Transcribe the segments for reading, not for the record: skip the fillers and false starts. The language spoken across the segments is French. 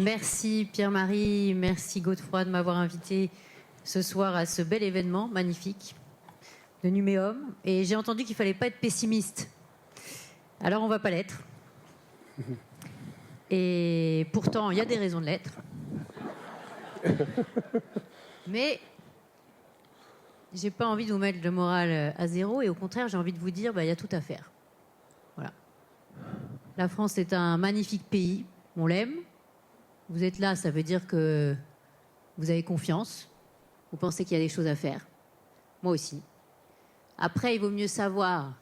Merci Pierre-Marie, merci Godefroy de m'avoir invité ce soir à ce bel événement magnifique de Numéum. Et j'ai entendu qu'il ne fallait pas être pessimiste. Alors on ne va pas l'être. Et pourtant, il y a des raisons de l'être. Mais j'ai pas envie de vous mettre le moral à zéro. Et au contraire, j'ai envie de vous dire, il y a tout à faire. Voilà. La France est un magnifique pays. On l'aime. Vous êtes là, ça veut dire que vous avez confiance. Vous pensez qu'il y a des choses à faire. Moi aussi. Après, il vaut mieux savoir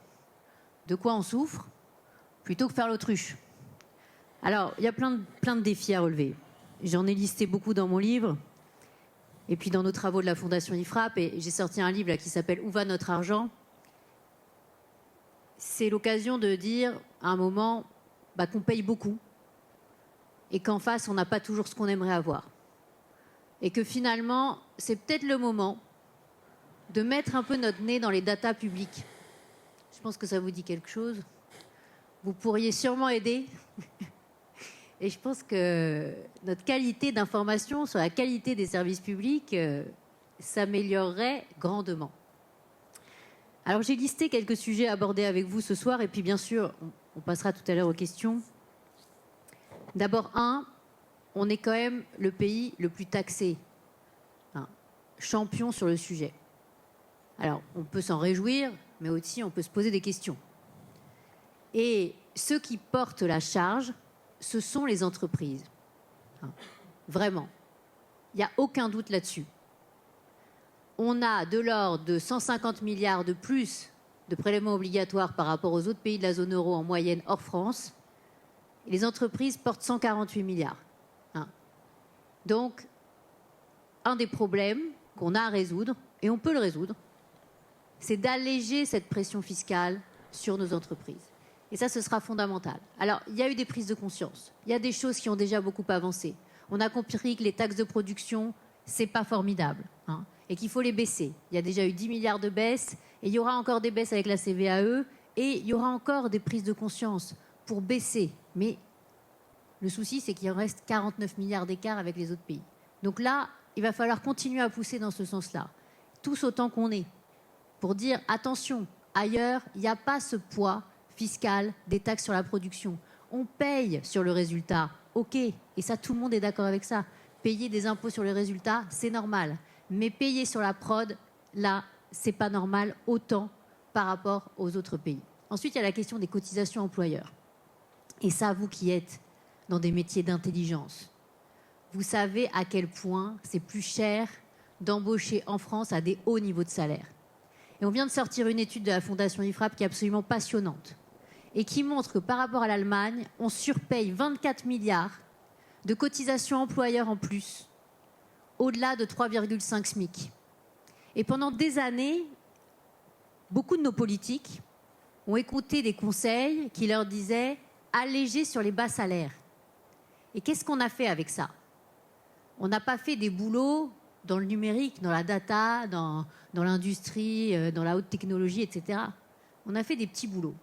de quoi on souffre plutôt que faire l'autruche. Alors, il y a plein de défis à relever. J'en ai listé beaucoup dans mon livre et puis dans nos travaux de la Fondation IFRAP. Et j'ai sorti un livre là, qui s'appelle « Où va notre argent ?» C'est l'occasion de dire à un moment qu'on paye beaucoup et qu'en face, on n'a pas toujours ce qu'on aimerait avoir. Et que finalement, c'est peut-être le moment de mettre un peu notre nez dans les datas publiques. Je pense que ça vous dit quelque chose. Vous pourriez sûrement aider. Et je pense que notre qualité d'information sur la qualité des services publics s'améliorerait grandement. Alors j'ai listé quelques sujets abordés avec vous ce soir et puis bien sûr, on passera tout à l'heure aux questions. D'abord, on est quand même le pays le plus taxé, champion sur le sujet. Alors, on peut s'en réjouir, mais aussi on peut se poser des questions. Et ceux qui portent la charge, ce sont les entreprises. Vraiment. Il n'y a aucun doute là-dessus. On a de l'ordre de 150 milliards de plus de prélèvements obligatoires par rapport aux autres pays de la zone euro en moyenne hors France. Et les entreprises portent 148 milliards. Donc, un des problèmes qu'on a à résoudre, et on peut le résoudre, c'est d'alléger cette pression fiscale sur nos entreprises. Et ça, ce sera fondamental. Alors, il y a eu des prises de conscience. Il y a des choses qui ont déjà beaucoup avancé. On a compris que les taxes de production, c'est pas formidable, et qu'il faut les baisser. Il y a déjà eu 10 milliards de baisses, et il y aura encore des baisses avec la CVAE, et il y aura encore des prises de conscience pour baisser. Mais le souci, c'est qu'il en reste 49 milliards d'écart avec les autres pays. Donc là, il va falloir continuer à pousser dans ce sens-là, tous autant qu'on est, pour dire attention, ailleurs, il n'y a pas ce poids fiscal des taxes sur la production. On paye sur le résultat, ok, et ça, tout le monde est d'accord avec ça. Payer des impôts sur le résultat, c'est normal. Mais payer sur la prod, là, c'est pas normal autant par rapport aux autres pays. Ensuite, il y a la question des cotisations employeurs. Et ça, vous qui êtes dans des métiers d'intelligence, vous savez à quel point c'est plus cher d'embaucher en France à des hauts niveaux de salaire. Et on vient de sortir une étude de la Fondation IFRAP qui est absolument passionnante et qui montre que par rapport à l'Allemagne, on surpaye 24 milliards de cotisations employeurs en plus, au-delà de 3,5 SMIC. Et pendant des années, beaucoup de nos politiques ont écouté des conseils qui leur disaient « alléger sur les bas salaires ». Et qu'est-ce qu'on a fait avec ça ? On n'a pas fait des boulots dans le numérique, dans la data, dans l'industrie, dans la haute technologie, etc. On a fait des petits boulots.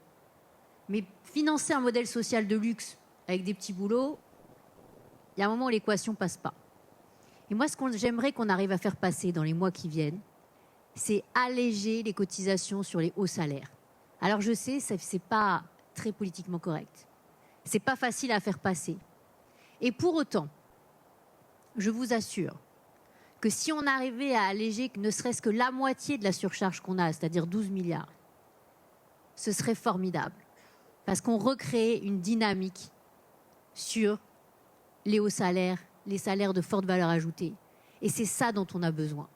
Mais financer un modèle social de luxe avec des petits boulots, il y a un moment où l'équation ne passe pas. Et moi, ce que j'aimerais qu'on arrive à faire passer dans les mois qui viennent, c'est alléger les cotisations sur les hauts salaires. Alors je sais, ce n'est pas très politiquement correct. Ce n'est pas facile à faire passer. Et pour autant, je vous assure que si on arrivait à alléger ne serait-ce que la moitié de la surcharge qu'on a, c'est-à-dire 12 milliards, ce serait formidable. Parce qu'on recrée une dynamique sur les hauts salaires, les salaires de forte valeur ajoutée. Et c'est ça dont on a besoin.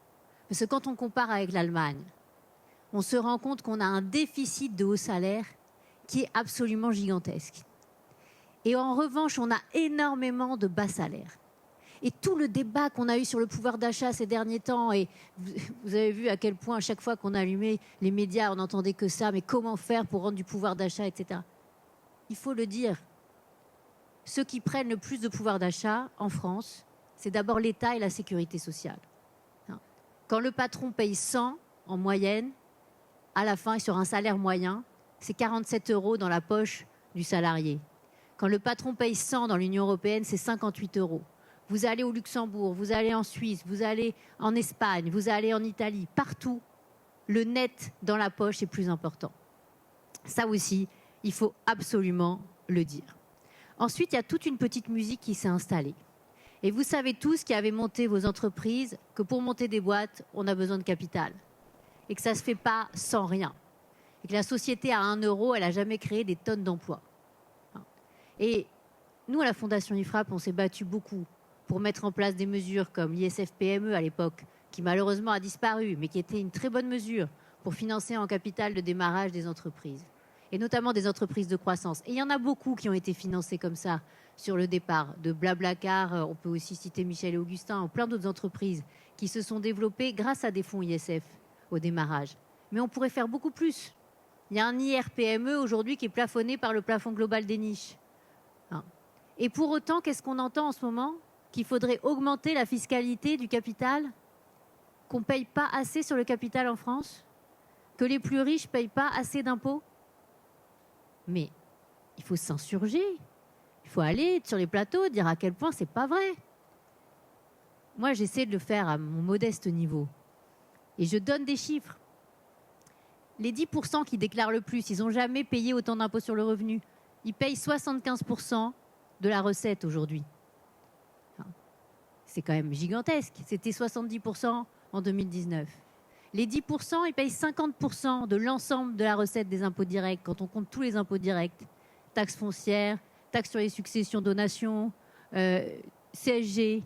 Parce que quand on compare avec l'Allemagne, on se rend compte qu'on a un déficit de hauts salaires qui est absolument gigantesque. Et en revanche, on a énormément de bas salaires. Et tout le débat qu'on a eu sur le pouvoir d'achat ces derniers temps, et vous avez vu à quel point à chaque fois qu'on allumait les médias, on n'entendait que ça, mais comment faire pour rendre du pouvoir d'achat, etc. Il faut le dire, ceux qui prennent le plus de pouvoir d'achat en France, c'est d'abord l'État et la sécurité sociale. Quand le patron paye 100 en moyenne, à la fin, sur un salaire moyen, c'est 47 € dans la poche du salarié. Quand le patron paye 100 dans l'Union européenne, c'est 58 euros. Vous allez au Luxembourg, vous allez en Suisse, vous allez en Espagne, vous allez en Italie, partout, le net dans la poche est plus important. Ça aussi, il faut absolument le dire. Ensuite, il y a toute une petite musique qui s'est installée. Et vous savez tous qui avez monté vos entreprises que pour monter des boîtes, on a besoin de capital. Et que ça ne se fait pas sans rien. Et que la société à 1 euro, elle n'a jamais créé des tonnes d'emplois. Et nous, à la Fondation IFRAP, on s'est battu beaucoup pour mettre en place des mesures comme l'ISF-PME à l'époque, qui malheureusement a disparu, mais qui était une très bonne mesure pour financer en capital le démarrage des entreprises, et notamment des entreprises de croissance. Et il y en a beaucoup qui ont été financées comme ça sur le départ, de Blablacar, on peut aussi citer Michel et Augustin, ou plein d'autres entreprises qui se sont développées grâce à des fonds ISF au démarrage. Mais on pourrait faire beaucoup plus. Il y a un IR-PME aujourd'hui qui est plafonné par le plafond global des niches. Et pour autant, qu'est-ce qu'on entend en ce moment ? Qu'il faudrait augmenter la fiscalité du capital ? Qu'on ne paye pas assez sur le capital en France ? Que les plus riches ne payent pas assez d'impôts ? Mais il faut s'insurger. Il faut aller sur les plateaux, dire à quel point c'est pas vrai. Moi, j'essaie de le faire à mon modeste niveau. Et je donne des chiffres. Les 10% qui déclarent le plus, ils n'ont jamais payé autant d'impôts sur le revenu. Ils payent 75% de la recette aujourd'hui. C'est quand même gigantesque. C'était 70% en 2019. Les 10%, ils payent 50% de l'ensemble de la recette des impôts directs, quand on compte tous les impôts directs. Taxes foncières, taxes sur les successions, donations, CSG.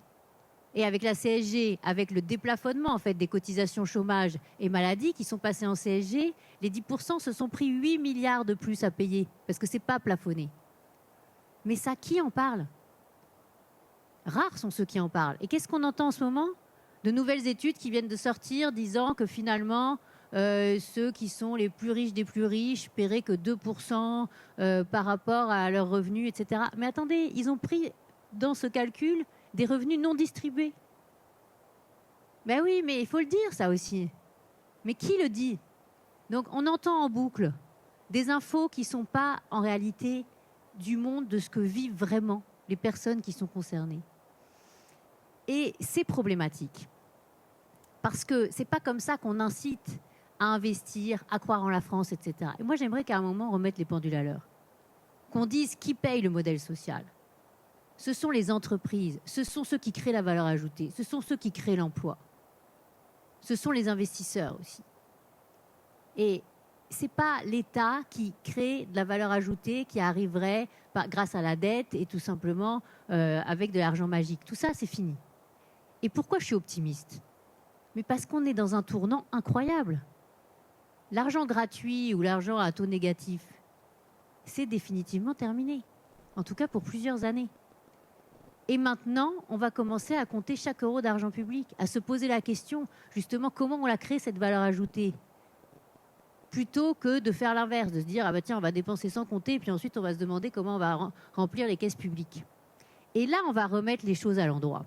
Et avec la CSG, avec le déplafonnement en fait, des cotisations chômage et maladie qui sont passées en CSG, les 10% se sont pris 8 milliards de plus à payer, parce que ce n'est pas plafonné. Mais ça, qui en parle ? Rares sont ceux qui en parlent. Et qu'est-ce qu'on entend en ce moment ? De nouvelles études qui viennent de sortir disant que finalement, ceux qui sont les plus riches des plus riches paieraient que 2% par rapport à leurs revenus, etc. Mais attendez, ils ont pris dans ce calcul des revenus non distribués. Ben oui, mais il faut le dire ça aussi. Mais qui le dit ? Donc on entend en boucle des infos qui ne sont pas en réalité du monde de ce que vivent vraiment les personnes qui sont concernées. Et c'est problématique. Parce que ce n'est pas comme ça qu'on incite à investir, à croire en la France, etc. Et moi, j'aimerais qu'à un moment, on remette les pendules à l'heure. Qu'on dise qui paye le modèle social. Ce sont les entreprises, ce sont ceux qui créent la valeur ajoutée, ce sont ceux qui créent l'emploi. Ce sont les investisseurs aussi. Et ce n'est pas l'État qui crée de la valeur ajoutée qui arriverait grâce à la dette et tout simplement avec de l'argent magique. Tout ça, c'est fini. Et pourquoi je suis optimiste ? Mais parce qu'on est dans un tournant incroyable. L'argent gratuit ou l'argent à taux négatif, c'est définitivement terminé. En tout cas pour plusieurs années. Et maintenant, on va commencer à compter chaque euro d'argent public, à se poser la question, justement, comment on la crée, cette valeur ajoutée ? Plutôt que de faire l'inverse, de se dire, ah bah tiens, on va dépenser sans compter, et puis ensuite on va se demander comment on va remplir les caisses publiques. Et là, on va remettre les choses à l'endroit.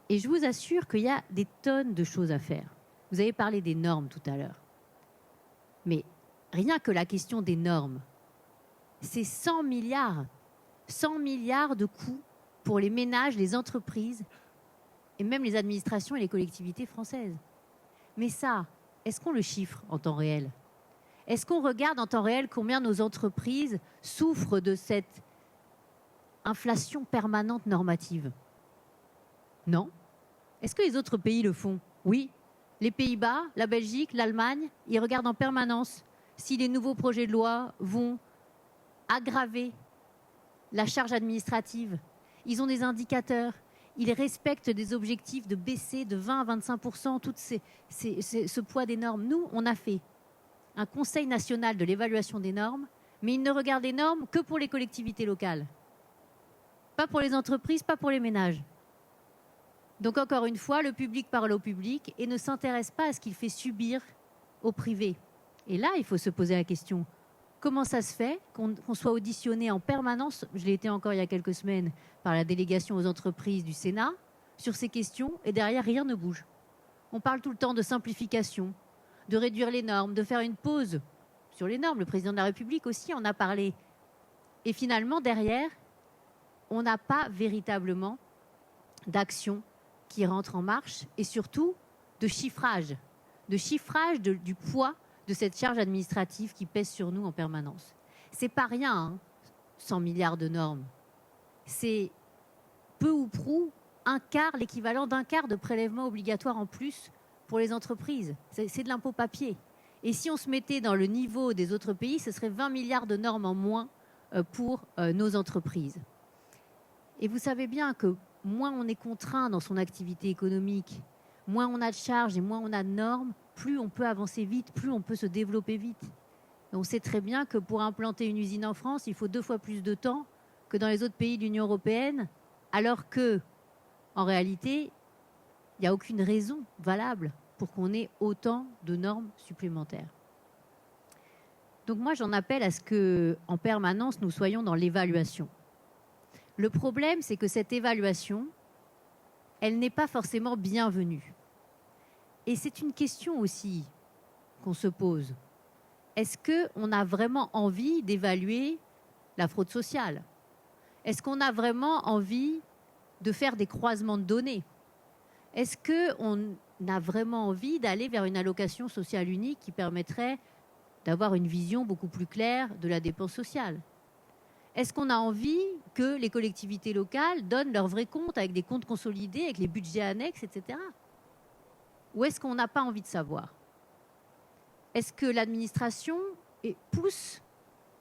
Et je vous assure qu'il y a des tonnes de choses à faire. Vous avez parlé des normes tout à l'heure. Mais rien que la question des normes, c'est 100 milliards de coûts pour les ménages, les entreprises, et même les administrations et les collectivités françaises. Mais ça, est-ce qu'on le chiffre en temps réel ? Est-ce qu'on regarde en temps réel combien nos entreprises souffrent de cette inflation permanente normative ? Non. Est-ce que les autres pays le font ? Oui. Les Pays-Bas, la Belgique, l'Allemagne, ils regardent en permanence si les nouveaux projets de loi vont aggraver la charge administrative. Ils ont des indicateurs. Ils respectent des objectifs de baisser de 20 à 25% tout ce poids des normes. Nous, on a fait un Conseil national de l'évaluation des normes, mais ils ne regardent les normes que pour les collectivités locales. Pas pour les entreprises, pas pour les ménages. Donc encore une fois, le public parle au public et ne s'intéresse pas à ce qu'il fait subir au privé. Et là, il faut se poser la question, comment ça se fait qu'on soit auditionné en permanence, je l'ai été encore il y a quelques semaines, par la délégation aux entreprises du Sénat, sur ces questions, et derrière, rien ne bouge. On parle tout le temps de simplification, de réduire les normes, de faire une pause sur les normes. Le président de la République aussi en a parlé. Et finalement, derrière, on n'a pas véritablement d'action qui rentre en marche et surtout de chiffrage du poids de cette charge administrative qui pèse sur nous en permanence. C'est pas rien, hein, 100 milliards de normes. C'est peu ou prou l'équivalent d'un quart de prélèvement obligatoire en plus pour les entreprises. C'est de l'impôt papier. Et si on se mettait dans le niveau des autres pays, ce serait 20 milliards de normes en moins pour nos entreprises. Et vous savez bien que moins on est contraint dans son activité économique, moins on a de charges et moins on a de normes, plus on peut avancer vite, plus on peut se développer vite. Et on sait très bien que pour implanter une usine en France, il faut 2 fois plus de temps que dans les autres pays de l'Union européenne, alors que, en réalité, il n'y a aucune raison valable pour qu'on ait autant de normes supplémentaires. Donc moi, j'en appelle à ce qu'en permanence, nous soyons dans l'évaluation. Le problème, c'est que cette évaluation, elle n'est pas forcément bienvenue. Et c'est une question aussi qu'on se pose. Est-ce qu'on a vraiment envie d'évaluer la fraude sociale? Est-ce qu'on a vraiment envie de faire des croisements de données? Est-ce qu'on a vraiment envie d'aller vers une allocation sociale unique qui permettrait d'avoir une vision beaucoup plus claire de la dépense sociale? Est-ce qu'on a envie que les collectivités locales donnent leurs vrais comptes avec des comptes consolidés, avec les budgets annexes, etc. Ou est-ce qu'on n'a pas envie de savoir? Est-ce que l'administration pousse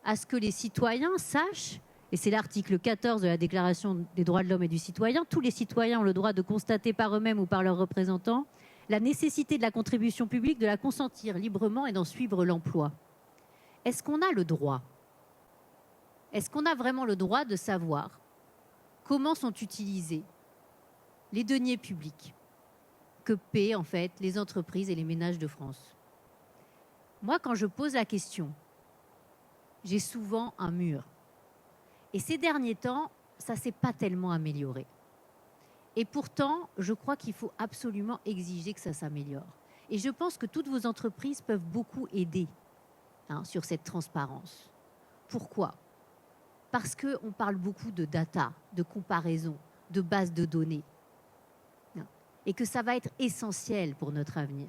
à ce que les citoyens sachent, et c'est l'article 14 de la Déclaration des droits de l'homme et du citoyen, tous les citoyens ont le droit de constater par eux-mêmes ou par leurs représentants la nécessité de la contribution publique, de la consentir librement et d'en suivre l'emploi. Est-ce qu'on a le droit? Est-ce qu'on a vraiment le droit de savoir comment sont utilisés les deniers publics que paient en fait les entreprises et les ménages de France? Moi, quand je pose la question, j'ai souvent un mur. Et ces derniers temps, ça ne s'est pas tellement amélioré. Et pourtant, je crois qu'il faut absolument exiger que ça s'améliore. Et je pense que toutes vos entreprises peuvent beaucoup aider sur cette transparence. Pourquoi? Parce qu'on parle beaucoup de data, de comparaison, de bases de données. Et que ça va être essentiel pour notre avenir.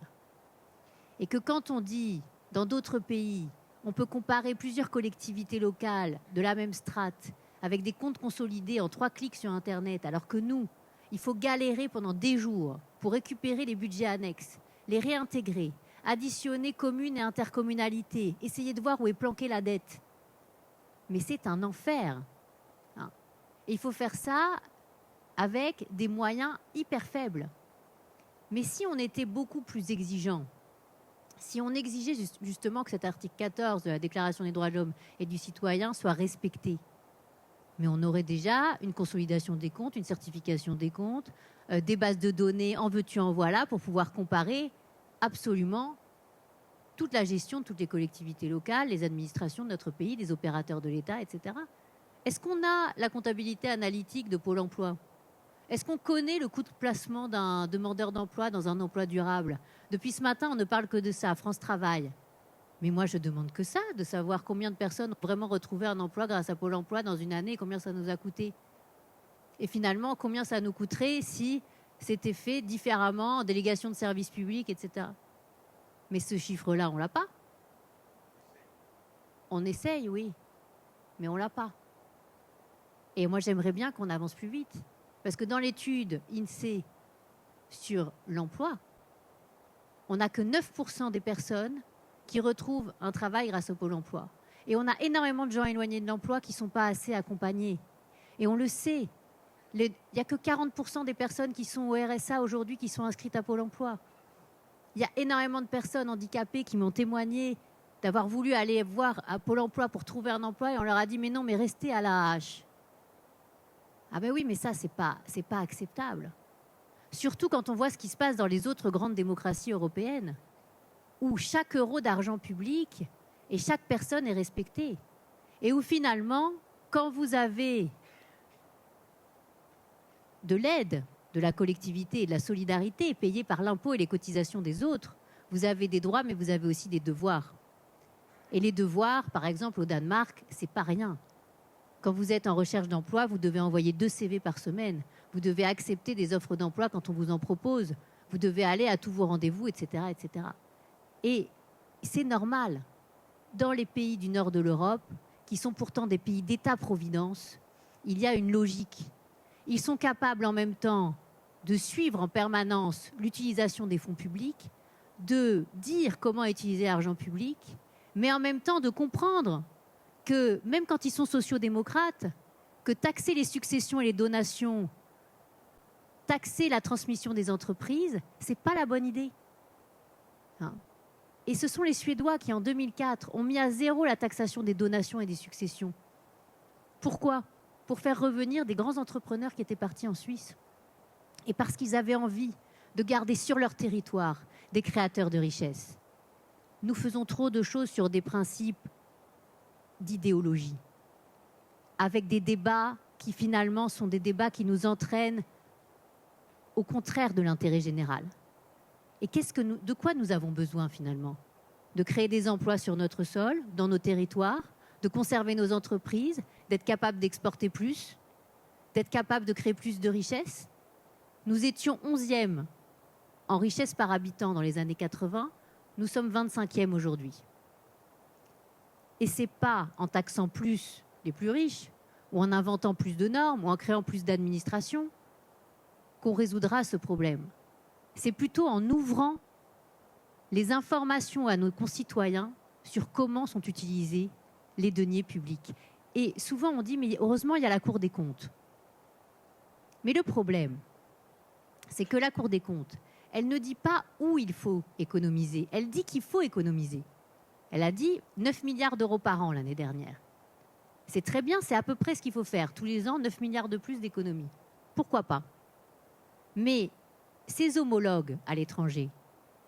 Et que quand on dit, dans d'autres pays, on peut comparer plusieurs collectivités locales de la même strate avec des comptes consolidés en 3 clics sur Internet, alors que nous, il faut galérer pendant des jours pour récupérer les budgets annexes, les réintégrer, additionner communes et intercommunalités, essayer de voir où est planquée la dette. Mais c'est un enfer. Et il faut faire ça avec des moyens hyper faibles. Mais si on était beaucoup plus exigeant, si on exigeait justement que cet article 14 de la Déclaration des droits de l'homme et du citoyen soit respecté, mais on aurait déjà une consolidation des comptes, une certification des comptes, des bases de données en veux-tu, en voilà, pour pouvoir comparer absolument toute la gestion de toutes les collectivités locales, les administrations de notre pays, des opérateurs de l'État, etc. Est-ce qu'on a la comptabilité analytique de Pôle emploi? Est-ce qu'on connaît le coût de placement d'un demandeur d'emploi dans un emploi durable? Depuis ce matin, on ne parle que de ça, France Travail. Mais moi, je demande que ça, de savoir combien de personnes ont vraiment retrouvé un emploi grâce à Pôle emploi dans une année, combien ça nous a coûté. Et finalement, combien ça nous coûterait si c'était fait différemment, en délégation de services publics, etc. Mais ce chiffre-là, on ne l'a pas. On essaye, oui, mais on ne l'a pas. Et moi, j'aimerais bien qu'on avance plus vite. Parce que dans l'étude INSEE sur l'emploi, on n'a que 9% des personnes qui retrouvent un travail grâce au Pôle emploi. Et on a énormément de gens éloignés de l'emploi qui ne sont pas assez accompagnés. Et on le sait, il n'y a que 40% des personnes qui sont au RSA aujourd'hui qui sont inscrites à Pôle emploi. Il y a énormément de personnes handicapées qui m'ont témoigné d'avoir voulu aller voir à Pôle emploi pour trouver un emploi et on leur a dit « mais non, mais restez à l'AAH ». Ah ben oui, mais ça, c'est pas acceptable. Surtout quand on voit ce qui se passe dans les autres grandes démocraties européennes, où chaque euro d'argent public et chaque personne est respectée. Et où finalement, quand vous avez de l'aide de la collectivité et de la solidarité payée par l'impôt et les cotisations des autres, vous avez des droits, mais vous avez aussi des devoirs. Et les devoirs, par exemple, au Danemark, c'est pas rien. Quand vous êtes en recherche d'emploi, vous devez envoyer 2 CV par semaine. Vous devez accepter des offres d'emploi quand on vous en propose. Vous devez aller à tous vos rendez-vous, etc., etc. Et c'est normal. Dans les pays du nord de l'Europe, qui sont pourtant des pays d'État-providence, il y a une logique. Ils sont capables en même temps de suivre en permanence l'utilisation des fonds publics, de dire comment utiliser l'argent public, mais en même temps de comprendre que même quand ils sont sociodémocrates, que taxer les successions et les donations, taxer la transmission des entreprises, ce n'est pas la bonne idée. Hein? Et ce sont les Suédois qui, en 2004, ont mis à zéro la taxation des donations et des successions. Pourquoi ? Pour faire revenir des grands entrepreneurs qui étaient partis en Suisse. Et parce qu'ils avaient envie de garder sur leur territoire des créateurs de richesses. Nous faisons trop de choses sur des principes d'idéologie, avec des débats qui finalement sont des débats qui nous entraînent au contraire de l'intérêt général. Et de quoi nous avons besoin finalement ? De créer des emplois sur notre sol, dans nos territoires, de conserver nos entreprises, d'être capable d'exporter plus, d'être capable de créer plus de richesses. Nous étions 11e en richesse par habitant dans les années 80, nous sommes 25e aujourd'hui. Et ce n'est pas en taxant plus les plus riches, ou en inventant plus de normes, ou en créant plus d'administration, qu'on résoudra ce problème. C'est plutôt en ouvrant les informations à nos concitoyens sur comment sont utilisés les deniers publics. Et souvent on dit, mais heureusement il y a la Cour des comptes. Mais le problème, c'est que la Cour des comptes, elle ne dit pas où il faut économiser, elle dit qu'il faut économiser. Elle a dit 9 milliards d'euros par an l'année dernière. C'est très bien, c'est à peu près ce qu'il faut faire. Tous les ans, 9 milliards de plus d'économies. Pourquoi pas ? Mais ses homologues à l'étranger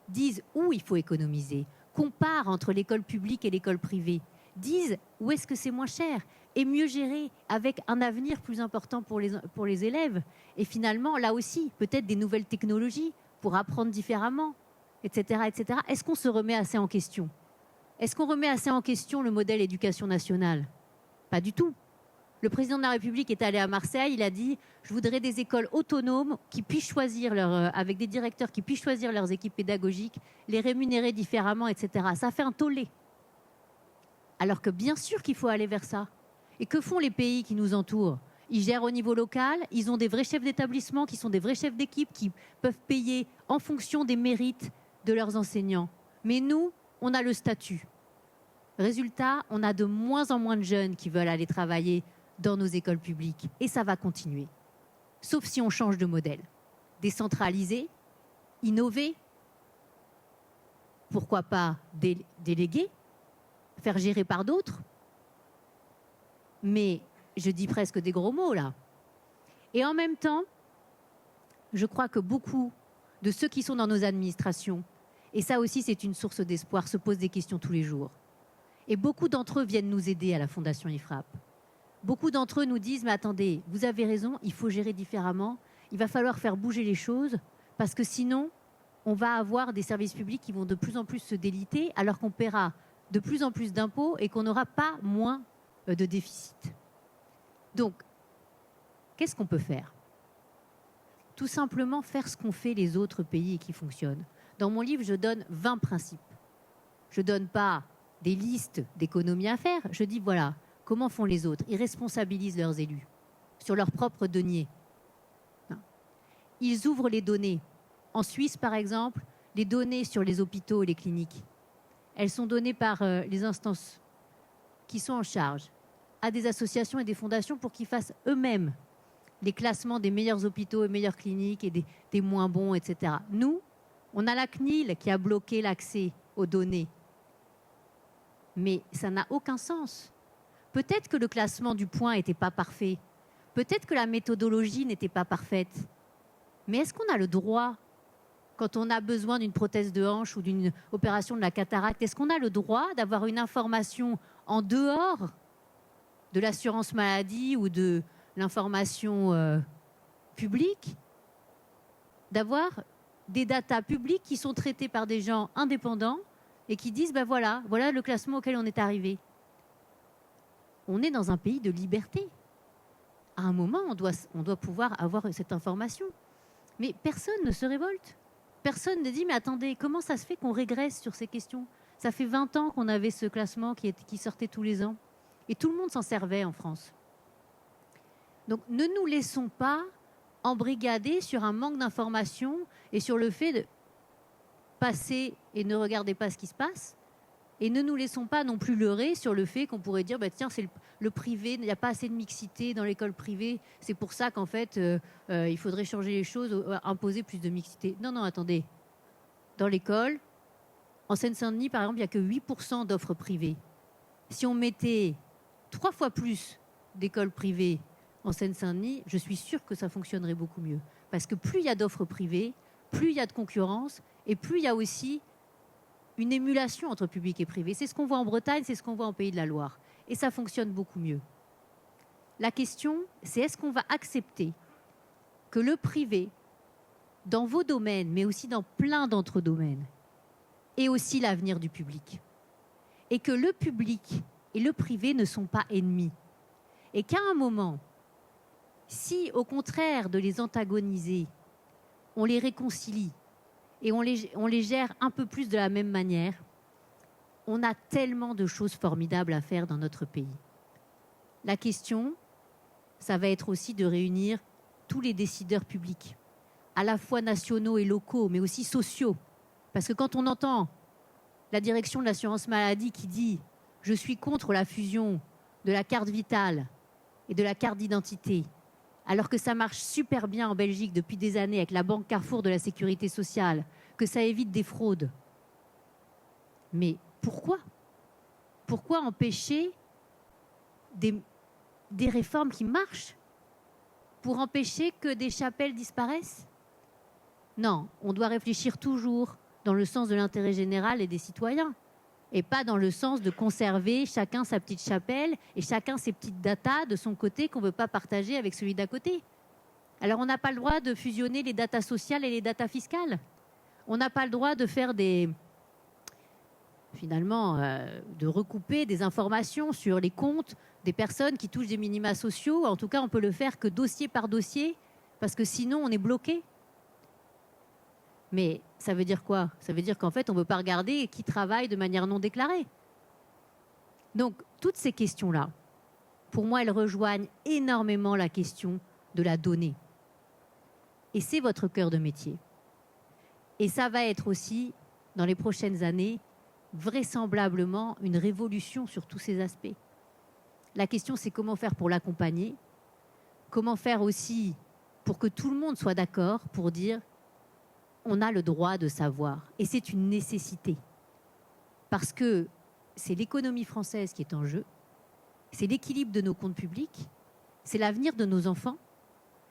disent où il faut économiser, comparent entre l'école publique et l'école privée, disent où est-ce que c'est moins cher et mieux géré avec un avenir plus important pour les élèves. Et finalement, là aussi, peut-être des nouvelles technologies pour apprendre différemment, etc., etc. Est-ce qu'on se remet assez en question ? Est-ce qu'on remet assez en question le modèle éducation nationale ? Pas du tout. Le président de la République est allé à Marseille, il a dit « Je voudrais des écoles autonomes qui puissent choisir avec des directeurs qui puissent choisir leurs équipes pédagogiques, les rémunérer différemment, etc. » Ça fait un tollé. Alors que bien sûr qu'il faut aller vers ça. Et que font les pays qui nous entourent ? Ils gèrent au niveau local, ils ont des vrais chefs d'établissement qui sont des vrais chefs d'équipe qui peuvent payer en fonction des mérites de leurs enseignants. Mais nous, on a le statut. Résultat, on a de moins en moins de jeunes qui veulent aller travailler dans nos écoles publiques. Et ça va continuer. Sauf si on change de modèle. Décentraliser, innover, pourquoi pas déléguer, faire gérer par d'autres. Mais je dis presque des gros mots là. Et en même temps, je crois que beaucoup de ceux qui sont dans nos administrations, et ça aussi c'est une source d'espoir, se posent des questions tous les jours. Et beaucoup d'entre eux viennent nous aider à la Fondation IFRAP. Beaucoup d'entre eux nous disent « Mais attendez, vous avez raison, il faut gérer différemment, il va falloir faire bouger les choses, parce que sinon, on va avoir des services publics qui vont de plus en plus se déliter, alors qu'on paiera de plus en plus d'impôts et qu'on n'aura pas moins de déficit. » Donc, qu'est-ce qu'on peut faire ? Tout simplement faire ce qu'ont fait les autres pays et qui fonctionnent. Dans mon livre, je donne 20 principes. Je ne donne pas des listes d'économies à faire. Je dis, voilà, comment font les autres ? Ils responsabilisent leurs élus sur leurs propres deniers. Ils ouvrent les données. En Suisse, par exemple, les données sur les hôpitaux et les cliniques, elles sont données par les instances qui sont en charge à des associations et des fondations pour qu'ils fassent eux-mêmes les classements des meilleurs hôpitaux et meilleures cliniques et des moins bons, etc. Nous, on a la CNIL qui a bloqué l'accès aux données. Mais ça n'a aucun sens. Peut-être que le classement du point n'était pas parfait. Peut-être que la méthodologie n'était pas parfaite. Mais est-ce qu'on a le droit, quand on a besoin d'une prothèse de hanche ou d'une opération de la cataracte, est-ce qu'on a le droit d'avoir une information en dehors de l'assurance maladie ou de l'information publique, d'avoir des datas publiques qui sont traitées par des gens indépendants et qui disent, ben voilà le classement auquel on est arrivé. on est dans un pays de liberté. À un moment, on doit pouvoir avoir cette information. Mais personne ne se révolte. Personne ne dit, mais attendez, comment ça se fait qu'on régresse sur ces questions? Ça fait 20 ans qu'on avait ce classement qui sortait tous les ans. Et tout le monde s'en servait en France. Donc ne nous laissons pas embrigader sur un manque d'information et sur le fait de passer et ne regarder pas ce qui se passe. Et ne nous laissons pas non plus leurrer sur le fait qu'on pourrait dire, bah, tiens, c'est le privé, il n'y a pas assez de mixité dans l'école privée, c'est pour ça qu'en fait, il faudrait changer les choses, imposer plus de mixité. Non, non, attendez. Dans l'école, en Seine-Saint-Denis, par exemple, il n'y a que 8% d'offres privées. Si on mettait 3 fois plus d'écoles privées en Seine-Saint-Denis, je suis sûre que ça fonctionnerait beaucoup mieux. Parce que plus il y a d'offres privées, plus il y a de concurrence, et plus il y a aussi une émulation entre public et privé. C'est ce qu'on voit en Bretagne, c'est ce qu'on voit en Pays de la Loire. Et ça fonctionne beaucoup mieux. La question, c'est est-ce qu'on va accepter que le privé, dans vos domaines, mais aussi dans plein d'autres domaines, est aussi l'avenir du public. Et que le public et le privé ne sont pas ennemis. Et qu'à un moment, si au contraire de les antagoniser, on les réconcilie, et on les gère un peu plus de la même manière, on a tellement de choses formidables à faire dans notre pays. La question, ça va être aussi de réunir tous les décideurs publics, à la fois nationaux et locaux, mais aussi sociaux. Parce que quand on entend la direction de l'assurance maladie qui dit « Je suis contre la fusion de la carte vitale et de la carte d'identité », alors que ça marche super bien en Belgique depuis des années avec la banque Carrefour de la sécurité sociale, que ça évite des fraudes. Mais pourquoi? Pourquoi empêcher des réformes qui marchent? Pour empêcher que des chapelles disparaissent? Non, on doit réfléchir toujours dans le sens de l'intérêt général et des citoyens, et pas dans le sens de conserver chacun sa petite chapelle et chacun ses petites datas de son côté qu'on ne veut pas partager avec celui d'à côté. Alors on n'a pas le droit de fusionner les datas sociales et les datas fiscales. On n'a pas le droit de faire de recouper des informations sur les comptes des personnes qui touchent des minima sociaux. En tout cas, on peut le faire que dossier par dossier, parce que sinon on est bloqué. Mais ça veut dire quoi? Ça veut dire qu'en fait, on ne veut pas regarder qui travaille de manière non déclarée. Donc, toutes ces questions-là, pour moi, elles rejoignent énormément la question de la donnée. Et c'est votre cœur de métier. Et ça va être aussi, dans les prochaines années, vraisemblablement une révolution sur tous ces aspects. La question, c'est comment faire pour l'accompagner, comment faire aussi pour que tout le monde soit d'accord pour dire on a le droit de savoir. Et c'est une nécessité. Parce que c'est l'économie française qui est en jeu, c'est l'équilibre de nos comptes publics, c'est l'avenir de nos enfants,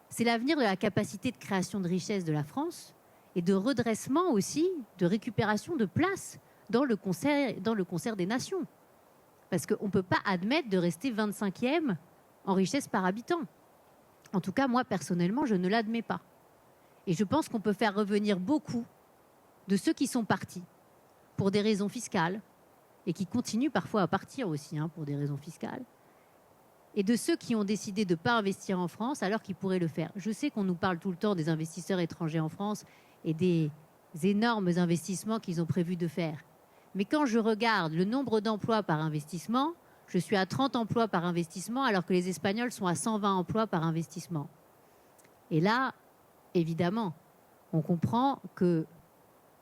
c'est l'avenir de la capacité de création de richesse de la France et de redressement aussi, de récupération de place dans le concert des nations. Parce qu'on ne peut pas admettre de rester 25e en richesse par habitant. En tout cas, moi, personnellement, je ne l'admets pas. Et je pense qu'on peut faire revenir beaucoup de ceux qui sont partis pour des raisons fiscales et qui continuent parfois à partir aussi pour des raisons fiscales, et de ceux qui ont décidé de ne pas investir en France alors qu'ils pourraient le faire. Je sais qu'on nous parle tout le temps des investisseurs étrangers en France et des énormes investissements qu'ils ont prévu de faire. Mais quand je regarde le nombre d'emplois par investissement, je suis à 30 emplois par investissement alors que les Espagnols sont à 120 emplois par investissement. Et là, évidemment, on comprend qu'il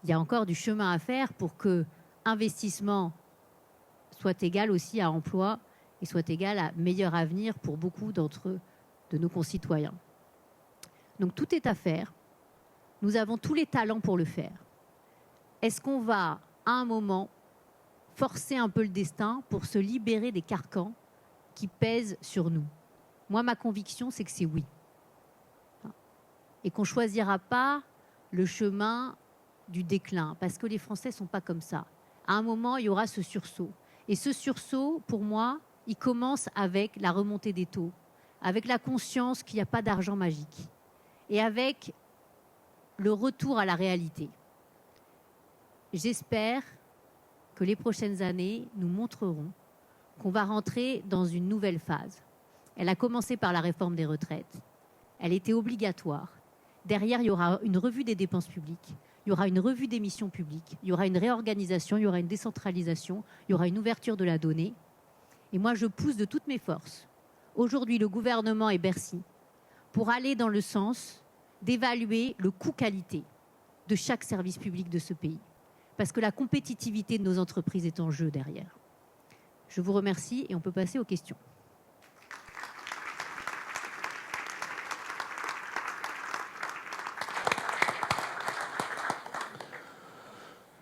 y a encore du chemin à faire pour que investissement soit égal aussi à emploi et soit égal à meilleur avenir pour beaucoup de nos concitoyens. Donc tout est à faire. Nous avons tous les talents pour le faire. Est-ce qu'on va, à un moment, forcer un peu le destin pour se libérer des carcans qui pèsent sur nous? Moi, ma conviction, c'est que c'est oui. Et qu'on ne choisira pas le chemin du déclin, parce que les Français ne sont pas comme ça. À un moment, il y aura ce sursaut. Et ce sursaut, pour moi, il commence avec la remontée des taux, avec la conscience qu'il n'y a pas d'argent magique, et avec le retour à la réalité. J'espère que les prochaines années nous montreront qu'on va rentrer dans une nouvelle phase. Elle a commencé par la réforme des retraites. Elle était obligatoire. Derrière, il y aura une revue des dépenses publiques, il y aura une revue des missions publiques, il y aura une réorganisation, il y aura une décentralisation, il y aura une ouverture de la donnée. Et moi, je pousse de toutes mes forces, aujourd'hui, le gouvernement et Bercy, pour aller dans le sens d'évaluer le coût-qualité de chaque service public de ce pays. Parce que la compétitivité de nos entreprises est en jeu derrière. Je vous remercie et on peut passer aux questions.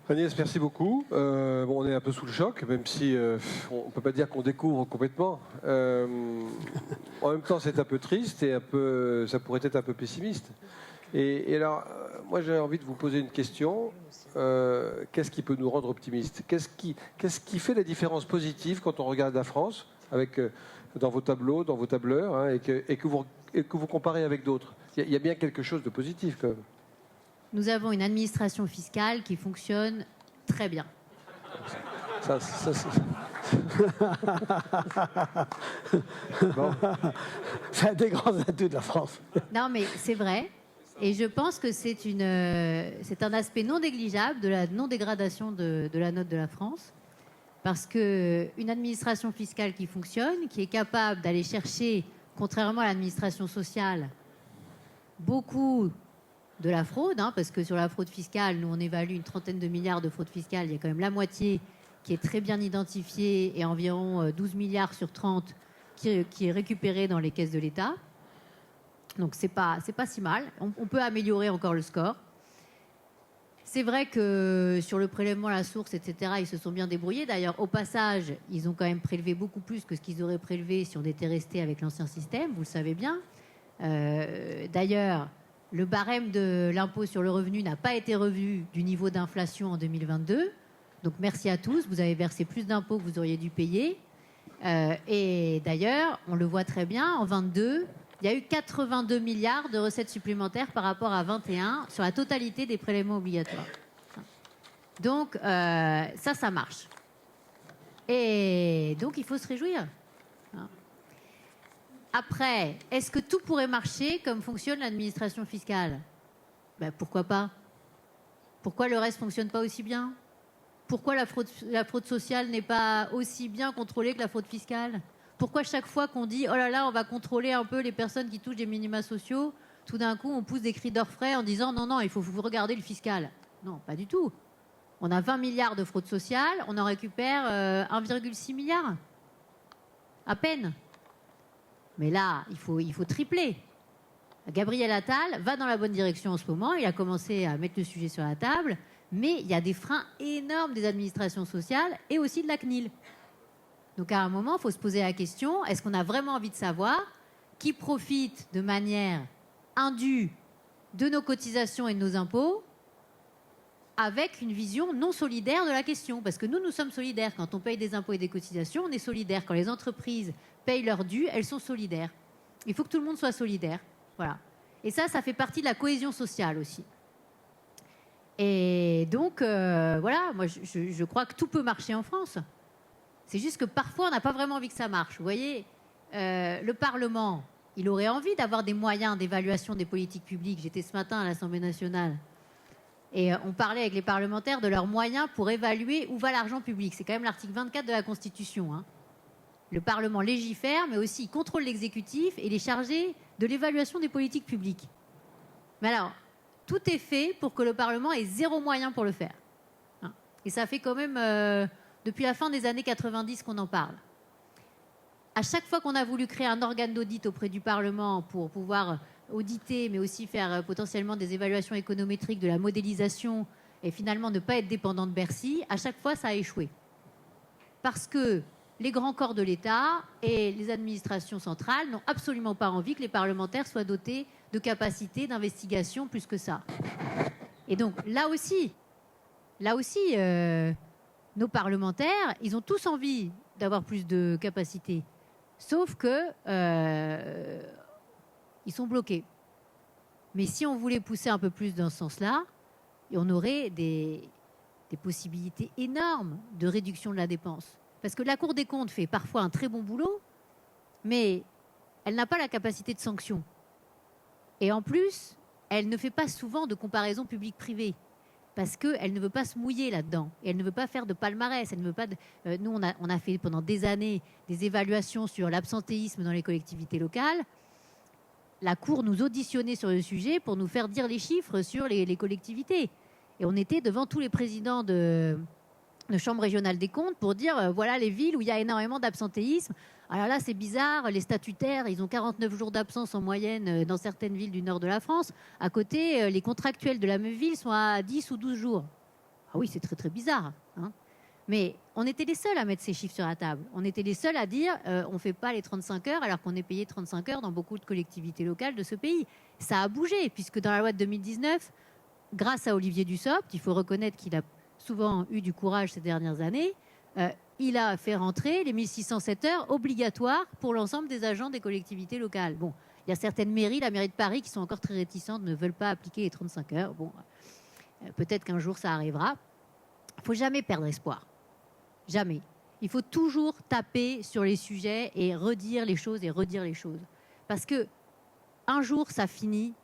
Agnès, merci beaucoup. On est un peu sous le choc, même si on ne peut pas dire qu'on découvre complètement. En même temps, c'est un peu triste et ça pourrait être un peu pessimiste. Et alors, moi, j'ai envie de vous poser une question. Qu'est-ce qui peut nous rendre optimistes ? Qu'est-ce qui fait la différence positive quand on regarde la France, dans vos tableaux, dans vos tableurs, hein, et que vous comparez avec d'autres ? Il y a bien quelque chose de positif, quand même. Nous avons une administration fiscale qui fonctionne très bien. Bon. C'est un des grands atouts de la France. Non, mais c'est vrai. Et je pense que c'est un aspect non négligeable de la non-dégradation de la note de la France. Parce qu'une administration fiscale qui fonctionne, qui est capable d'aller chercher, contrairement à l'administration sociale, beaucoup de la fraude, hein, parce que sur la fraude fiscale, nous on évalue une 30aine de milliards de fraude fiscale, il y a quand même la moitié qui est très bien identifiée et environ 12 milliards sur 30 qui est récupérée dans les caisses de l'État. Donc c'est pas si mal, on peut améliorer encore le score. C'est vrai que sur le prélèvement à la source, etc., ils se sont bien débrouillés. D'ailleurs, au passage, ils ont quand même prélevé beaucoup plus que ce qu'ils auraient prélevé si on était resté avec l'ancien système, vous le savez bien. D'ailleurs, le barème de l'impôt sur le revenu n'a pas été revu du niveau d'inflation en 2022. Donc merci à tous, vous avez versé plus d'impôts que vous auriez dû payer. Et d'ailleurs, on le voit très bien, en 2022, il y a eu 82 milliards de recettes supplémentaires par rapport à 21 sur la totalité des prélèvements obligatoires. Donc ça marche. Et donc il faut se réjouir. Après, est-ce que tout pourrait marcher comme fonctionne l'administration fiscale ? Ben, pourquoi pas ? Pourquoi le reste ne fonctionne pas aussi bien ? Pourquoi la fraude sociale n'est pas aussi bien contrôlée que la fraude fiscale ? Pourquoi chaque fois qu'on dit « Oh là là, on va contrôler un peu les personnes qui touchent des minima sociaux », tout d'un coup on pousse des cris d'orfraie en disant « Non, non, il faut vous regarder le fiscal ». Non, pas du tout. On a 20 milliards de fraude sociale, on en récupère 1,6 milliard. À peine. Mais là, il faut tripler. Gabriel Attal va dans la bonne direction en ce moment. Il a commencé à mettre le sujet sur la table. Mais il y a des freins énormes des administrations sociales et aussi de la CNIL. Donc à un moment, il faut se poser la question, est-ce qu'on a vraiment envie de savoir qui profite de manière indue de nos cotisations et de nos impôts avec une vision non solidaire de la question ? Parce que nous sommes solidaires. Quand on paye des impôts et des cotisations, on est solidaires. Quand les entreprises payent leurs dus, elles sont solidaires. Il faut que tout le monde soit solidaire. Voilà. Et ça fait partie de la cohésion sociale aussi. Et donc, voilà, moi, je crois que tout peut marcher en France. C'est juste que parfois, on n'a pas vraiment envie que ça marche. Vous voyez, le Parlement, il aurait envie d'avoir des moyens d'évaluation des politiques publiques. J'étais ce matin à l'Assemblée nationale. Et on parlait avec les parlementaires de leurs moyens pour évaluer où va l'argent public. C'est quand même l'article 24 de la Constitution, hein. Le Parlement légifère, mais aussi il contrôle l'exécutif et il est chargé de l'évaluation des politiques publiques. Mais alors, tout est fait pour que le Parlement ait zéro moyen pour le faire. Et ça fait quand même, depuis la fin des années 90 qu'on en parle. À chaque fois qu'on a voulu créer un organe d'audit auprès du Parlement pour pouvoir auditer, mais aussi faire potentiellement des évaluations économétriques, de la modélisation, et finalement ne pas être dépendant de Bercy, à chaque fois ça a échoué. Parce que les grands corps de l'État et les administrations centrales n'ont absolument pas envie que les parlementaires soient dotés de capacités d'investigation plus que ça. Et donc là aussi, nos parlementaires, ils ont tous envie d'avoir plus de capacités, sauf que ils sont bloqués. Mais si on voulait pousser un peu plus dans ce sens-là, on aurait des possibilités énormes de réduction de la dépense. Parce que la Cour des comptes fait parfois un très bon boulot, mais elle n'a pas la capacité de sanction. Et en plus, elle ne fait pas souvent de comparaison public-privé. Parce qu'elle ne veut pas se mouiller là-dedans. Et elle ne veut pas faire de palmarès. Elle ne veut pas nous, on a fait pendant des années des évaluations sur l'absentéisme dans les collectivités locales. La Cour nous auditionnait sur le sujet pour nous faire dire les chiffres sur les collectivités. Et on était devant tous les présidents de Chambre régionale des comptes pour dire voilà les villes où il y a énormément d'absentéisme. Alors là, c'est bizarre, les statutaires, ils ont 49 jours d'absence en moyenne dans certaines villes du nord de la France. À côté, les contractuels de la même ville sont à 10 ou 12 jours. Ah oui, c'est très très bizarre. Hein. Mais on était les seuls à mettre ces chiffres sur la table. On était les seuls à dire on ne fait pas les 35 heures alors qu'on est payé 35 heures dans beaucoup de collectivités locales de ce pays. Ça a bougé, puisque dans la loi de 2019, grâce à Olivier Dussopt, il faut reconnaître qu'il a souvent eu du courage ces dernières années, il a fait rentrer les 1607 heures obligatoires pour l'ensemble des agents des collectivités locales. Bon, il y a certaines mairies, la mairie de Paris, qui sont encore très réticentes, ne veulent pas appliquer les 35 heures. Bon, peut-être qu'un jour ça arrivera. Il ne faut jamais perdre espoir. Jamais. Il faut toujours taper sur les sujets et redire les choses et redire les choses. Parce que un jour, ça finit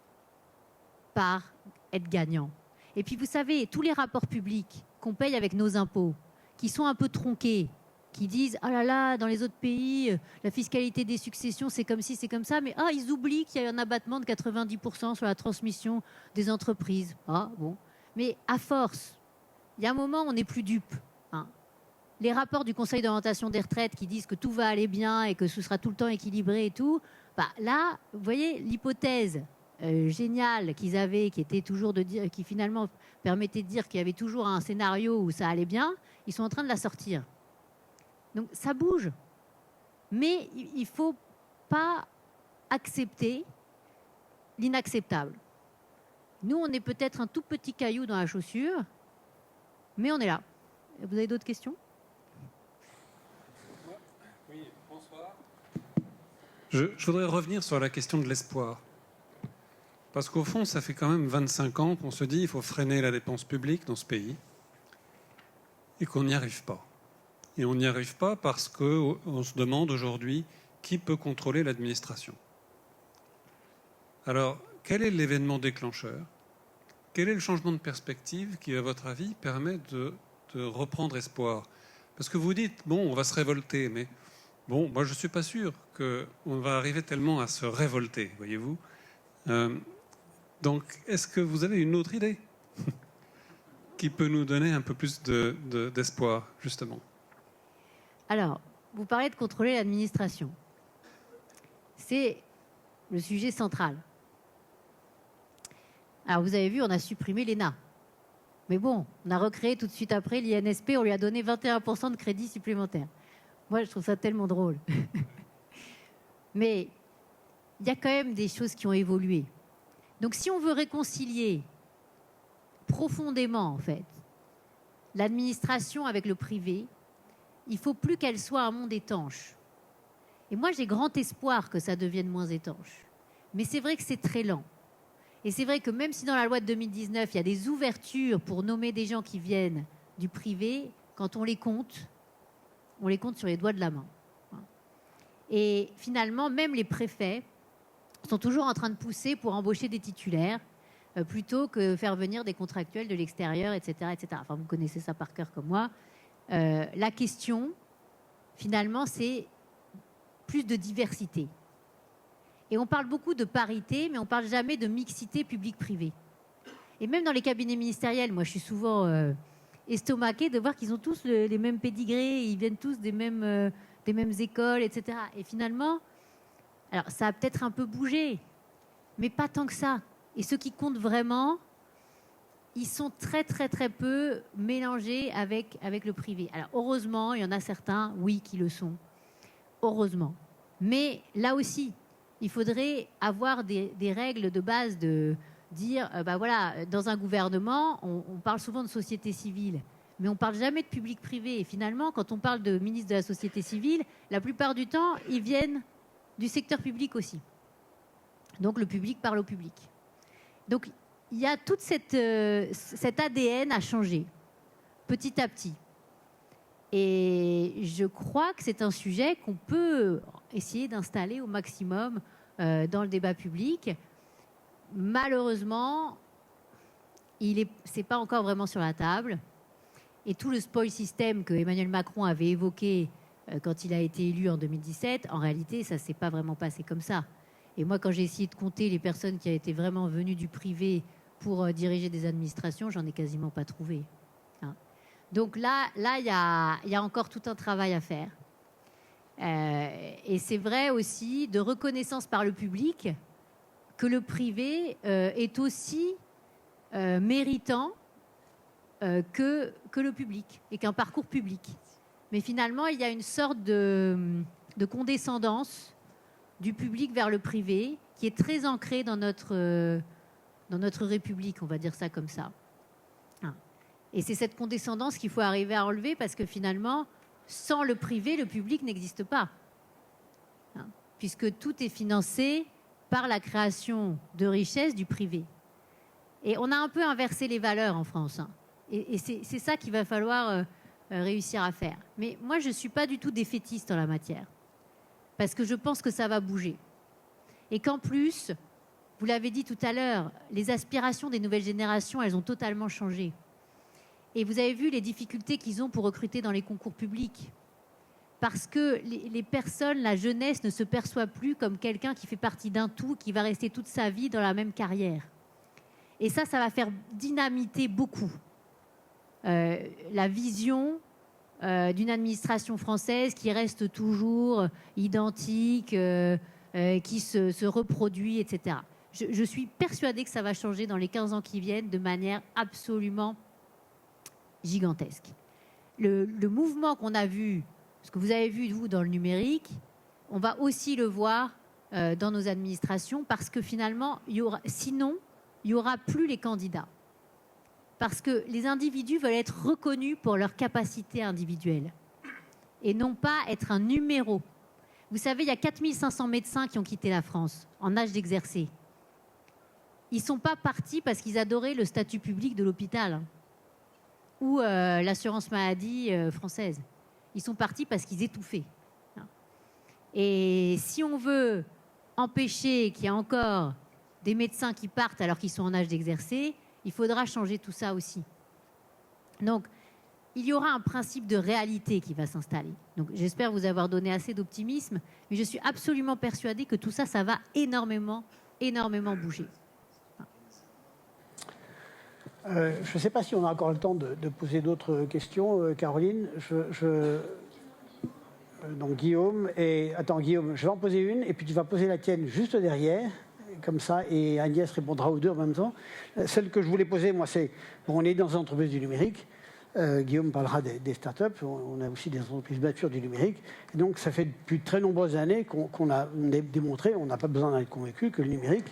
par être gagnant. Et puis, vous savez, tous les rapports publics qu'on paye avec nos impôts, qui sont un peu tronqués, qui disent « Ah là là, dans les autres pays, la fiscalité des successions, c'est comme ci, c'est comme ça. » Mais ils oublient qu'il y a un abattement de 90% sur la transmission des entreprises. Ah, bon. Mais à force, il y a un moment où on n'est plus dupe. Hein. Les rapports du Conseil d'orientation des retraites qui disent que tout va aller bien et que ce sera tout le temps équilibré et tout, là, vous voyez, l'hypothèse géniale qu'ils avaient, qui était toujours de dire, qui finalement permettait de dire qu'il y avait toujours un scénario où ça allait bien, ils sont en train de la sortir. Donc ça bouge, mais il ne faut pas accepter l'inacceptable. Nous, on est peut-être un tout petit caillou dans la chaussure, mais on est là. Vous avez d'autres questions ? Oui, bonsoir. Je voudrais revenir sur la question de l'espoir. Parce qu'au fond, ça fait quand même 25 ans qu'on se dit qu'il faut freiner la dépense publique dans ce pays et qu'on n'y arrive pas. Et on n'y arrive pas parce qu'on se demande aujourd'hui qui peut contrôler l'administration. Alors, quel est l'événement déclencheur ? Quel est le changement de perspective qui, à votre avis, permet de reprendre espoir ? Parce que vous dites, bon, on va se révolter, mais bon, moi je ne suis pas sûr qu'on va arriver tellement à se révolter, voyez-vous. Donc, est-ce que vous avez une autre idée qui peut nous donner un peu plus d'espoir, justement ? Alors, vous parlez de contrôler l'administration. C'est le sujet central. Alors, vous avez vu, on a supprimé l'ENA. Mais bon, on a recréé tout de suite après l'INSP, on lui a donné 21% de crédit supplémentaire. Moi, je trouve ça tellement drôle. Mais il y a quand même des choses qui ont évolué. Donc, si on veut réconcilier profondément, en fait, l'administration avec le privé, il ne faut plus qu'elle soit un monde étanche. Et moi, j'ai grand espoir que ça devienne moins étanche. Mais c'est vrai que c'est très lent. Et c'est vrai que même si dans la loi de 2019, il y a des ouvertures pour nommer des gens qui viennent du privé, quand on les compte sur les doigts de la main. Et finalement, même les préfets sont toujours en train de pousser pour embaucher des titulaires plutôt que faire venir des contractuels de l'extérieur, etc., etc. Enfin, vous connaissez ça par cœur comme moi. La question, finalement, c'est plus de diversité. Et on parle beaucoup de parité, mais on ne parle jamais de mixité publique-privée. Et même dans les cabinets ministériels, moi, je suis souvent estomaquée de voir qu'ils ont tous les mêmes pédigrés, ils viennent tous des mêmes écoles, etc. Et finalement, alors ça a peut-être un peu bougé, mais pas tant que ça. Et ceux qui comptent vraiment, ils sont très, très, très peu mélangés avec le privé. Alors, heureusement, il y en a certains, oui, qui le sont. Heureusement. Mais là aussi, il faudrait avoir des règles de base de dire, voilà, dans un gouvernement, on parle souvent de société civile, mais on ne parle jamais de public-privé. Et finalement, quand on parle de ministre de la société civile, la plupart du temps, ils viennent du secteur public aussi. Donc, le public parle au public. Donc, il y a toute cet ADN à changer, petit à petit. Et je crois que c'est un sujet qu'on peut essayer d'installer au maximum dans le débat public. Malheureusement, c'est pas encore vraiment sur la table. Et tout le spoil system que Emmanuel Macron avait évoqué quand il a été élu en 2017, en réalité, ça ne s'est pas vraiment passé comme ça. Et moi, quand j'ai essayé de compter les personnes qui étaient vraiment venues du privé pour diriger des administrations, j'en ai quasiment pas trouvé. Hein. Donc là, il y a encore tout un travail à faire. Et c'est vrai aussi de reconnaissance par le public que le privé est aussi méritant que le public et qu'un parcours public. Mais finalement, il y a une sorte de condescendance du public vers le privé qui est très ancrée dans notre République, on va dire ça comme ça. Et c'est cette condescendance qu'il faut arriver à enlever parce que finalement, sans le privé, le public n'existe pas. Puisque tout est financé par la création de richesses du privé. Et on a un peu inversé les valeurs en France. Et c'est ça qu'il va falloir réussir à faire. Mais moi, je ne suis pas du tout défaitiste en la matière. Parce que je pense que ça va bouger. Et qu'en plus, vous l'avez dit tout à l'heure, les aspirations des nouvelles générations, elles ont totalement changé. Et vous avez vu les difficultés qu'ils ont pour recruter dans les concours publics. Parce que les personnes, la jeunesse ne se perçoit plus comme quelqu'un qui fait partie d'un tout, qui va rester toute sa vie dans la même carrière. Et ça va faire dynamiter beaucoup la vision d'une administration française qui reste toujours identique, qui se reproduit, etc. Je suis persuadée que ça va changer dans les 15 ans qui viennent de manière absolument gigantesque. Le mouvement qu'on a vu, ce que vous avez vu, vous, dans le numérique, on va aussi le voir dans nos administrations parce que finalement, sinon, il n'y aura plus les candidats. Parce que les individus veulent être reconnus pour leurs capacités individuelles et non pas être un numéro. Vous savez, il y a 4500 médecins qui ont quitté la France en âge d'exercer. Ils ne sont pas partis parce qu'ils adoraient le statut public de l'hôpital ou l'assurance maladie française. Ils sont partis parce qu'ils étouffaient. Et si on veut empêcher qu'il y ait encore des médecins qui partent alors qu'ils sont en âge d'exercer, il faudra changer tout ça aussi. Donc, il y aura un principe de réalité qui va s'installer. Donc, j'espère vous avoir donné assez d'optimisme, mais je suis absolument persuadée que tout ça, ça va énormément, énormément bouger. Je ne sais pas si on a encore le temps de poser d'autres questions, Caroline. Donc Guillaume, attends Guillaume, je vais en poser une et puis tu vas poser la tienne juste derrière, comme ça, et Agnès répondra aux deux en même temps. Celle que je voulais poser, moi, c'est, on est dans une entreprise du numérique, Guillaume parlera des startups, on a aussi des entreprises matures du numérique, et donc ça fait depuis de très nombreuses années qu'on a démontré, on n'a pas besoin d'en être convaincu, que le numérique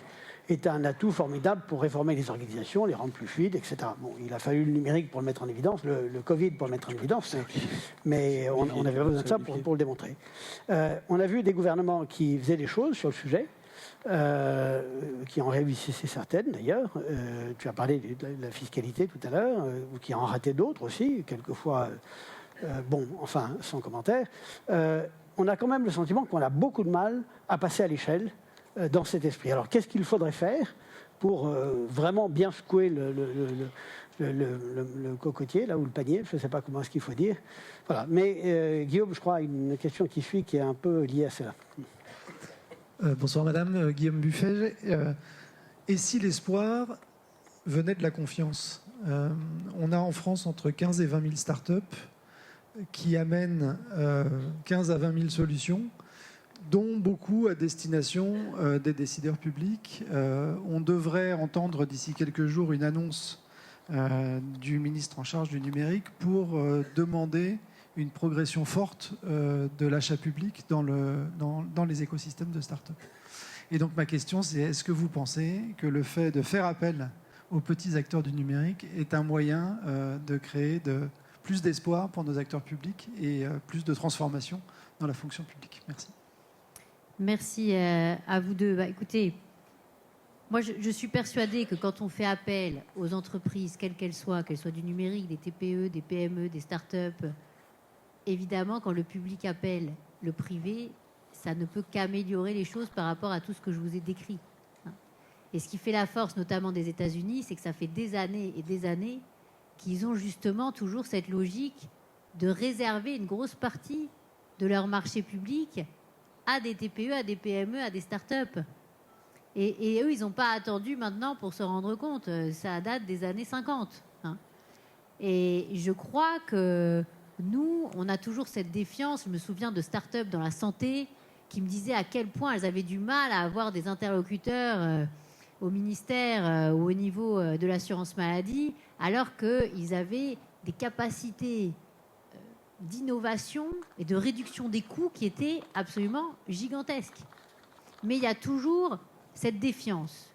est un atout formidable pour réformer les organisations, les rendre plus fluides, etc. Bon, il a fallu le numérique pour le mettre en évidence, le Covid pour le mettre en évidence, mais on avait besoin de ça pour le démontrer. On a vu des gouvernements qui faisaient des choses sur le sujet, qui en réussissaient certaines d'ailleurs. Tu as parlé de la fiscalité tout à l'heure, ou qui en rataient d'autres aussi, quelquefois, sans commentaire. On a quand même le sentiment qu'on a beaucoup de mal à passer à l'échelle dans cet esprit. Alors, qu'est-ce qu'il faudrait faire pour vraiment bien secouer le cocotier, là, ou le panier, je ne sais pas comment est-ce qu'il faut dire. Voilà. Mais Guillaume, je crois, a une question qui suit qui est un peu liée à cela. Bonsoir Madame, Guillaume Buffet. Et si l'espoir venait de la confiance? On a en France entre 15 et 20 000 startups qui amènent 15 à 20 000 solutions, dont beaucoup à destination des décideurs publics. On devrait entendre d'ici quelques jours une annonce du ministre en charge du numérique pour demander une progression forte de l'achat public dans les écosystèmes de start-up. Et donc ma question, c'est est-ce que vous pensez que le fait de faire appel aux petits acteurs du numérique est un moyen de créer plus d'espoir pour nos acteurs publics et plus de transformation dans la fonction publique? Merci. Merci à vous deux. Écoutez, moi je suis persuadée que quand on fait appel aux entreprises, quelles qu'elles soient du numérique, des TPE, des PME, des start-up, évidemment, quand le public appelle le privé, ça ne peut qu'améliorer les choses par rapport à tout ce que je vous ai décrit. Et ce qui fait la force, notamment des États-Unis, c'est que ça fait des années et des années qu'ils ont justement toujours cette logique de réserver une grosse partie de leur marché public à des TPE, à des PME, à des start-up. Et eux, ils n'ont pas attendu maintenant pour se rendre compte. Ça date des années 50. Et je crois que nous, on a toujours cette défiance. Je me souviens de start-up dans la santé qui me disaient à quel point elles avaient du mal à avoir des interlocuteurs au ministère ou au niveau de l'assurance maladie, alors qu'ils avaient des capacités d'innovation et de réduction des coûts qui étaient absolument gigantesques. Mais il y a toujours cette défiance.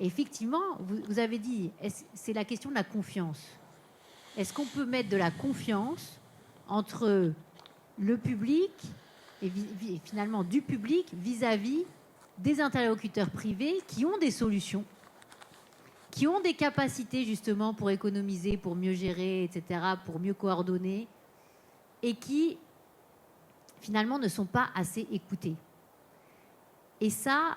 Et effectivement, vous avez dit, c'est la question de la confiance. Est-ce qu'on peut mettre de la confiance entre le public et finalement du public vis-à-vis des interlocuteurs privés qui ont des solutions, qui ont des capacités justement pour économiser, pour mieux gérer, etc., pour mieux coordonner, et qui finalement ne sont pas assez écoutés. Et ça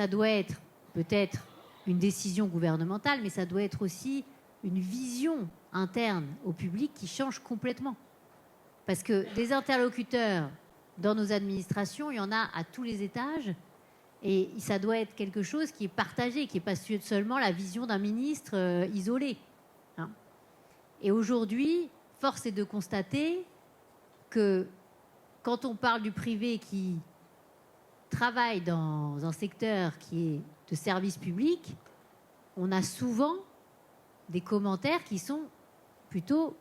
doit être peut-être une décision gouvernementale, mais ça doit être aussi une vision interne au public qui change complètement. Parce que des interlocuteurs dans nos administrations, il y en a à tous les étages, et ça doit être quelque chose qui est partagé, qui n'est pas seulement la vision d'un ministre isolé. Et aujourd'hui, force est de constater que quand on parle du privé qui travaille dans un secteur qui est de service public, on a souvent des commentaires qui sont plutôt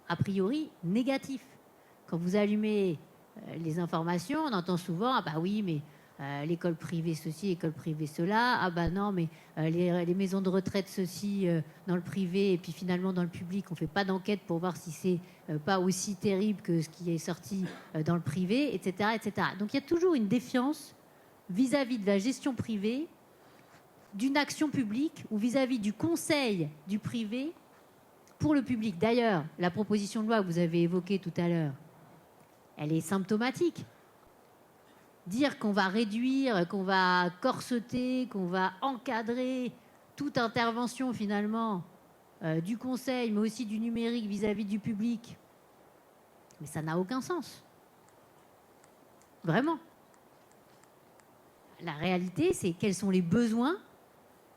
a priori négatifs. Quand vous allumez les informations, on entend souvent « Ah bah oui, mais l'école privée ceci, l'école privée cela. Ah bah non, mais les maisons de retraite ceci dans le privé et puis finalement dans le public, on ne fait pas d'enquête pour voir si c'est pas aussi terrible que ce qui est sorti dans le privé, etc., etc. » Donc il y a toujours une défiance vis-à-vis de la gestion privée, d'une action publique ou vis-à-vis du conseil du privé pour le public. D'ailleurs, la proposition de loi que vous avez évoquée tout à l'heure, elle est symptomatique. Dire qu'on va réduire, qu'on va corseter, qu'on va encadrer toute intervention finalement du conseil, mais aussi du numérique vis-à-vis du public, mais ça n'a aucun sens. Vraiment. La réalité, c'est quels sont les besoins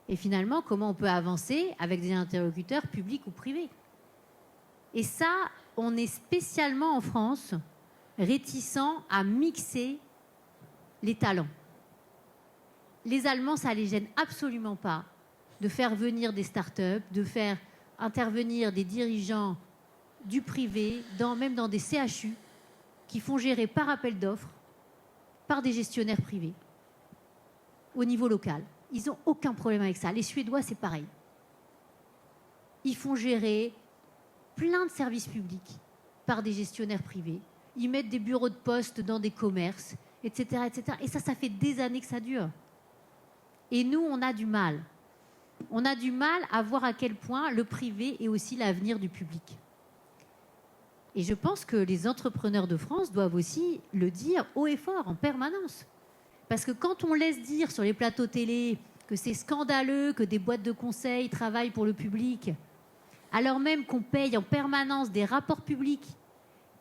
et finalement comment on peut avancer avec des interlocuteurs publics ou privés. Et ça, on est spécialement en France réticents à mixer les talents. Les Allemands, ça ne les gêne absolument pas de faire venir des start-up, de faire intervenir des dirigeants du privé, même dans des CHU, qui font gérer par appel d'offres par des gestionnaires privés au niveau local. Ils n'ont aucun problème avec ça. Les Suédois, c'est pareil. Ils font gérer plein de services publics par des gestionnaires privés. Ils mettent des bureaux de poste dans des commerces, etc., etc. Et ça fait des années que ça dure. Et nous, on a du mal. On a du mal à voir à quel point le privé est aussi l'avenir du public. Et je pense que les entrepreneurs de France doivent aussi le dire haut et fort, en permanence. Parce que quand on laisse dire sur les plateaux télé que c'est scandaleux que des boîtes de conseil travaillent pour le public, alors même qu'on paye en permanence des rapports publics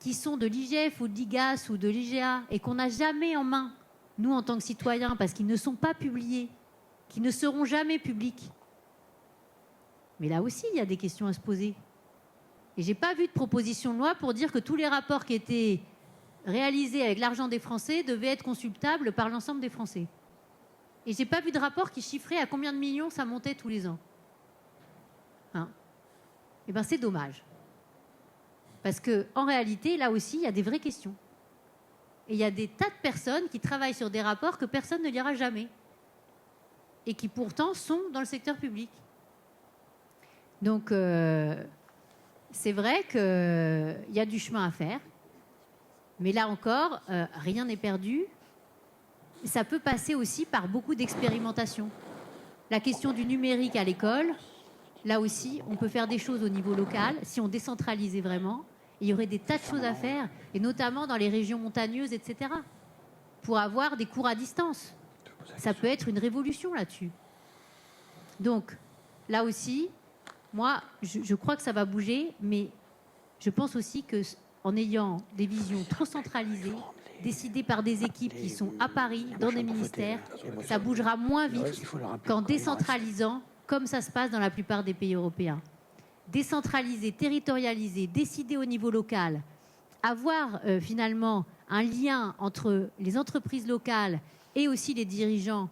qui sont de l'IGF ou de l'IGAS ou de l'IGA et qu'on n'a jamais en main, nous en tant que citoyens, parce qu'ils ne sont pas publiés, qui ne seront jamais publics. Mais là aussi, il y a des questions à se poser. Et je n'ai pas vu de proposition de loi pour dire que tous les rapports qui étaient réalisés avec l'argent des Français devaient être consultables par l'ensemble des Français. Et je n'ai pas vu de rapport qui chiffrait à combien de millions ça montait tous les ans. Eh bien, c'est dommage. Parce qu'en réalité, là aussi, il y a des vraies questions. Et il y a des tas de personnes qui travaillent sur des rapports que personne ne lira jamais. Et qui pourtant sont dans le secteur public. Donc, c'est vrai qu'il y a du chemin à faire. Mais là encore, rien n'est perdu. Ça peut passer aussi par beaucoup d'expérimentation. La question du numérique à l'école, là aussi, on peut faire des choses au niveau local si on décentralisait vraiment Et il y aurait des tas de choses à faire, et notamment dans les régions montagneuses, etc., pour avoir des cours à distance. Ça peut être une révolution là-dessus. Donc, là aussi, moi, je crois que ça va bouger, mais je pense aussi qu'en ayant des visions trop centralisées, décidées par des équipes qui sont à Paris, dans des ministères, ça bougera moins vite qu'en décentralisant, comme ça se passe dans la plupart des pays européens. Décentraliser, territorialiser, décider au niveau local, avoir finalement un lien entre les entreprises locales et aussi les dirigeants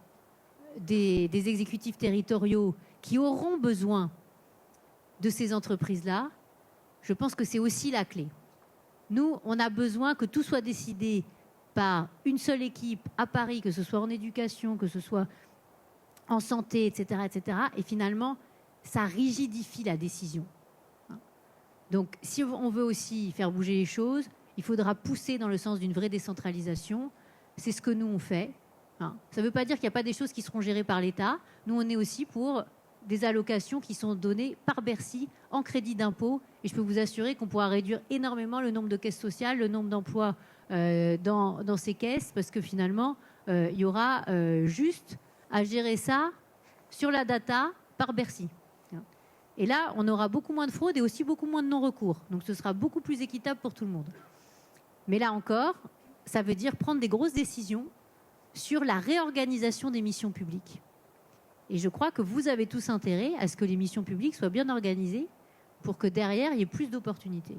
des exécutifs territoriaux qui auront besoin de ces entreprises-là, je pense que c'est aussi la clé. Nous, on a besoin que tout soit décidé par une seule équipe à Paris, que ce soit en éducation, que ce soit en santé, etc., etc. Et finalement, ça rigidifie la décision. Donc, si on veut aussi faire bouger les choses, il faudra pousser dans le sens d'une vraie décentralisation. C'est ce que nous, on fait. Ça ne veut pas dire qu'il n'y a pas des choses qui seront gérées par l'État. Nous, on est aussi pour des allocations qui sont données par Bercy en crédit d'impôt. Et je peux vous assurer qu'on pourra réduire énormément le nombre de caisses sociales, le nombre d'emplois dans ces caisses, parce que finalement, il y aura juste à gérer ça sur la data par Bercy. Et là, on aura beaucoup moins de fraude et aussi beaucoup moins de non-recours. Donc ce sera beaucoup plus équitable pour tout le monde. Mais là encore, ça veut dire prendre des grosses décisions sur la réorganisation des missions publiques. Et je crois que vous avez tous intérêt à ce que les missions publiques soient bien organisées pour que derrière, il y ait plus d'opportunités.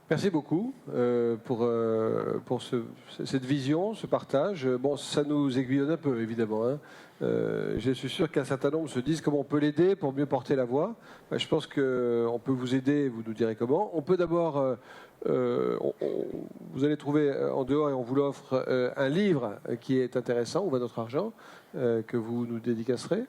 Merci beaucoup pour cette vision, ce partage. Bon, ça nous aiguillonne un peu, évidemment. Hein. Je suis sûr qu'un certain nombre se disent comment on peut l'aider pour mieux porter la voix. Je pense qu'on peut vous aider, vous nous direz comment. On peut d'abord, vous allez trouver en dehors, et on vous l'offre, un livre qui est intéressant, Où va notre argent, que vous nous dédicacerez.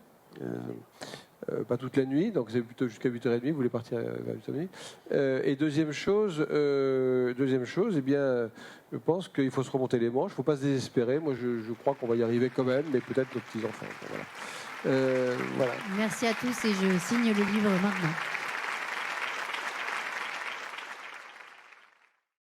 Pas toute la nuit, donc c'est plutôt jusqu'à 8h30, vous voulez partir à 8h30. Et deuxième chose, eh bien, je pense qu'il faut se remonter les manches, il ne faut pas se désespérer. Moi, je crois qu'on va y arriver quand même, mais peut-être nos petits-enfants. Voilà. Merci à tous et je signe le livre maintenant.